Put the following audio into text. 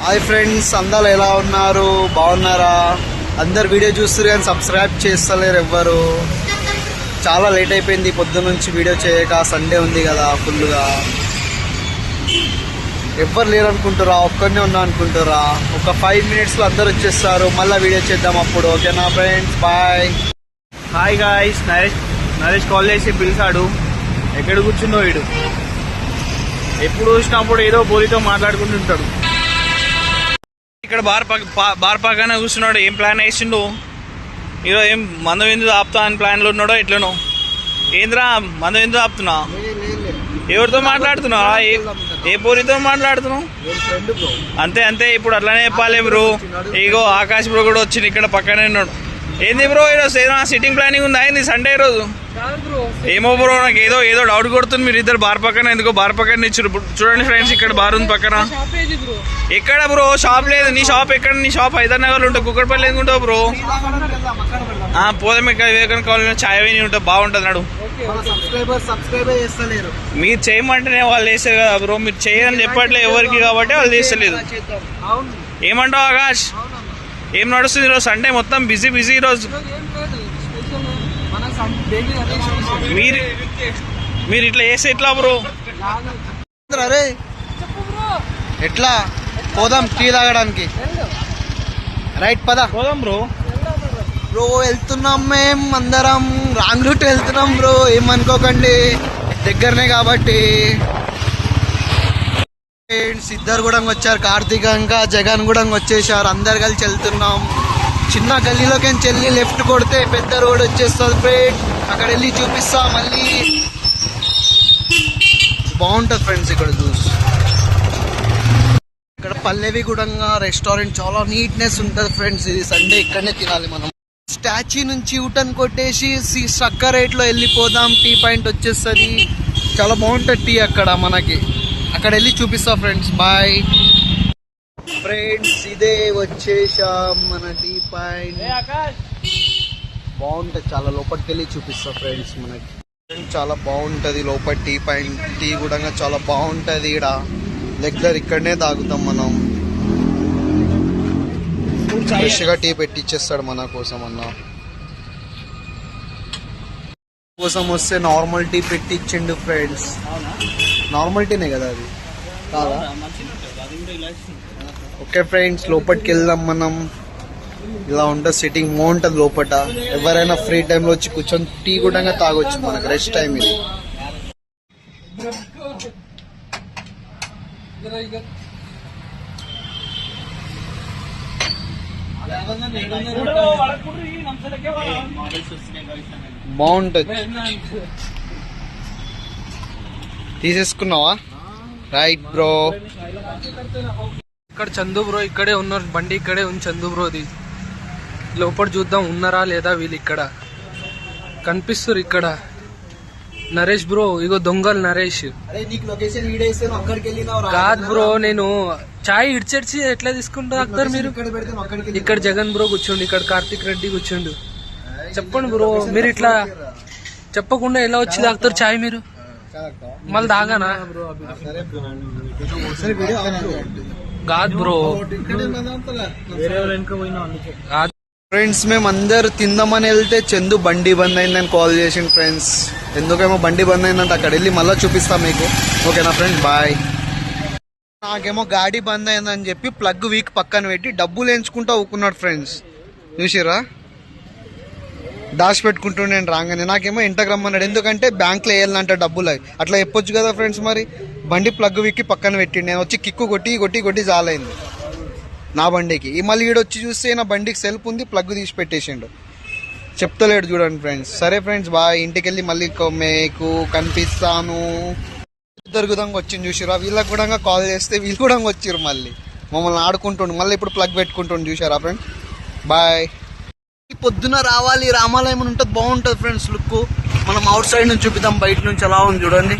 Hi friends, అందరూ ఎలా ఉన్నారు? బాగున్నారా? అందరు వీడియో చూస్తారు కానీ సబ్స్క్రైబ్ చేస్తలేరు ఎవ్వరు. చాలా లేట్ అయిపోయింది పొద్దున్న నుంచి వీడియో చేయక. సండే ఉంది కదా, ఫుల్గా ఎవ్వరు లేరు అనుకుంటారా? ఒక్కడనే ఉన్నా అనుకుంటారా? ఒక 5 minutesలో అందరు వచ్చేస్తారు. మళ్ళీ వీడియో చేద్దాం అప్పుడు. ఓకేనా friends, bye. Hi guys, Naresh call చేసి పిలిచాడు. ఎక్కడ కూర్చుందో వీడు. ఎప్పుడు చూసినప్పుడు ఏదో పోలితో మాట్లాడుకుంటుంటాడు. ఇక్కడ బార్ పక్కన కూర్చున్నాడు. ఏం ప్లాన్ వేసిండు ఈరోజు? ఏం మందం ఎందుకు ఆపుతా అని ప్లాన్లో ఉన్నాడో ఎట్లనో. ఏంద్రా మందం ఎందుకు ఆపుతున్నా? ఎవరితో మాట్లాడుతున్నావా? ఏ పోలితో మాట్లాడుతున్నావు? అంతే ఇప్పుడు అట్లానే చెప్పాలి బ్రో. ఇగో ఆకాశ్ బ్రో కూడా వచ్చింది, ఇక్కడ పక్కనే ఉన్నాడు. ఏంది బ్రో ఈరోజు ఏదైనా సిట్టింగ్ ప్లానింగ్ ఉందా? ఏంది సండే రోజు? ఏమో బ్రో, నాకు ఏదో డౌట్ కొడుతుంది. మీరు ఇద్దరు బార్ పక్కన ఎందుకో బార్ పక్కన ఇచ్చారు. చూడండి ఫ్రెండ్స్, ఇక్కడ బార్ ఉంది పక్కన. ఎక్కడ బ్రో? షాప్ లేదు. నీ షాప్ ఎక్కడ? నీ షాప్ హైదరాబాద్ ఉంటావు, కుక్కడపల్లి ఎందుకుంటావు బ్రో? పోదాం, ఇక్కడ వివేకానంద కాలనీ ఛాయ్ వేని ఉంటుంది, బాగుంటుంది. నాడు మీరు చేయమంటేనే వాళ్ళు చేస్తారు కదా బ్రో. మీరు చేయని చెప్పట్లేదు ఎవరికి, కాబట్టి వాళ్ళు చేస్తలేదు. ఏమంటావు ఆకాష్? ఏం నడుస్తుంది ఈరోజు? సండే మొత్తం బిజీ ఈరోజు. మీరు ఇట్లా చేస్తే ఎట్లా బ్రో? అరే ఎట్లా పోదాం టీ తాగడానికి? రైట్, పదా పోదాం బ్రో. వెళ్తున్నాం మేము అందరం. రాంగ్ రూట్ వెళ్తున్నాం బ్రో, ఏమనుకోకండి, దగ్గరనే కాబట్టి. ఇద్దరు కూడా వచ్చారు, కార్తీక్ ఇంకా జగన్ కూడా వచ్చేసారు. అందరు కలిసి వెళ్తున్నాం. చిన్న గల్లీలోకి వెళ్ళి లెఫ్ట్ కొడితే పెద్ద రోడ్ వచ్చేస్తుంది ఫ్రెండ్. అక్కడ వెళ్ళి చూపిస్తా. మళ్ళీ బాగుంటుంది ఫ్రెండ్స్ ఇక్కడ చూసి. ఇక్కడ పల్లెవి కూడా రెస్టారెంట్ చాలా నీట్నెస్ ఉంటుంది ఫ్రెండ్స్. ఇది సండే ఇక్కడనే తినాలి మనం. స్టాచ్యూ నుంచి యూటర్న్ కొట్టేసి సక్కర్ రైట్లో వెళ్ళిపోదాం. టీ పాయింట్ వచ్చేస్తుంది, చాలా బాగుంటుంది టీ అక్కడ మనకి. అక్కడ వెళ్ళి చూపిస్తా ఫ్రెండ్స్, బాయ్ ఫ్రెండ్స్. ఇదే వచ్చేసాం మన టీ పాయింట్. బాగుంటుంది చాలా. లోపలికి వెళ్ళి చూపిస్తా ఫ్రెండ్స్ మనకి. చాలా బాగుంటుంది లోపల టీ పాయింట్. టీ కూడా చాలా బాగుంటుంది. ఇక్కడ రెగ్యులర్ ఇక్కడనే తాగుతాం మనం. ఫ్రెష్గా టీ పెట్టిచ్చేస్తాడు మన కోసం. కోసం వస్తే నార్మల్ టీ పెట్టించిండు ఫ్రెండ్స్. నార్మల్ టీనే కదా అది, కాదా? ఓకే ఫ్రెండ్స్, లోపలికి వెళ్దాం మనం. ఇలా ఉంటుంది సిట్టింగ్, బాగుంటుంది లోపల. ఎవరైనా ఫ్రీ టైంలో వచ్చి కూర్చొని టీ కూడా తాగొచ్చు మనకు. రెస్ట్ టైం ఇది. బాగుంటుంది. తీసేసుకున్నావా? Right bro. ఇక్కడ చందు బ్రో ఇక్కడే ఉన్నారు. బండి ఇక్కడే ఉంది చందు బ్రోది. లోపల చూద్దాం ఉన్నారా లేదా వీళ్ళు. ఇక్కడ కనిపిస్తారు. ఇక్కడ నరేష్ బ్రో, ఇగో దొంగలు నరేష్. కాదు బ్రో, నేను చాయ్ ఇడ్చెడ్చి ఎట్లా తీసుకుంటా అక్తారు మీరు? ఇక్కడ జగన్ బ్రో కూర్చోండి, ఇక్కడ కార్తిక్ రెడ్డి కూర్చోండు. చెప్పండి బ్రో, మీరు ఇట్లా చెప్పకుండా ఎలా వచ్చి తాగుతారు చాయ్ మీరు? మళ్ళీ తాగానా? కాదు బ్రో. ఫ్రెండ్స్, మేము అందరు తిందామని వెళ్తే చందు బండి బంద్ అయిందని కాల్ చేసిండు ఫ్రెండ్స్. ఎందుకేమో బండి బంద్ అయిందంటే అక్కడ వెళ్ళి మళ్ళీ చూపిస్తాం మీకు. ఓకేనా ఫ్రెండ్స్, బాయ్. నాకేమో గాడి బంద్ అయిందని చెప్పి ప్లగ్ వీక్ పక్కన పెట్టి డబ్బులు ఎంచుకుంటా ఊకున్నాడు ఫ్రెండ్స్. చూసిరా, దాచి పెట్టుకుంటూ నేను రాగానే. నాకేమో ఇంటకు రమ్మన్నాడు. ఎందుకంటే బ్యాంక్లో వేయాలంటే డబ్బులు అట్లా చెప్పొచ్చు కదా ఫ్రెండ్స్. మరి బండి ప్లగ్ వీక్కి పక్కన పెట్టిండు. నేను వచ్చి కిక్కు కొట్టి జాలైంది నా బండికి. ఈ మళ్ళీ ఈడొచ్చి చూస్తే నా బండికి సెల్ఫ్ ఉంది, ప్లగ్ తీసి పెట్టేసిండు. చెప్తలేడు చూడండి ఫ్రెండ్స్. సరే ఫ్రెండ్స్, బాయ్. ఇంటికి వెళ్ళి మళ్ళీ మీకు కనిపిస్తాను. దొరుకుదాం వచ్చింది చూసారా. వీళ్ళకి కూడా కాల్ చేస్తే వీళ్ళు కూడా వచ్చిర్రు. మళ్ళీ మమ్మల్ని ఆడుకుంటుండు. మళ్ళీ ఇప్పుడు ప్లగ్ పెట్టుకుంటుండు చూసారా ఫ్రెండ్స్. బాయ్. పొద్దున రావాలి, రామాలయం ఉంటుంది, బాగుంటుంది ఫ్రెండ్స్ లుక్. మనం అవుట్ సైడ్ నుంచి చూపిద్దాం, బయట నుంచి ఎలా ఉంది చూడండి.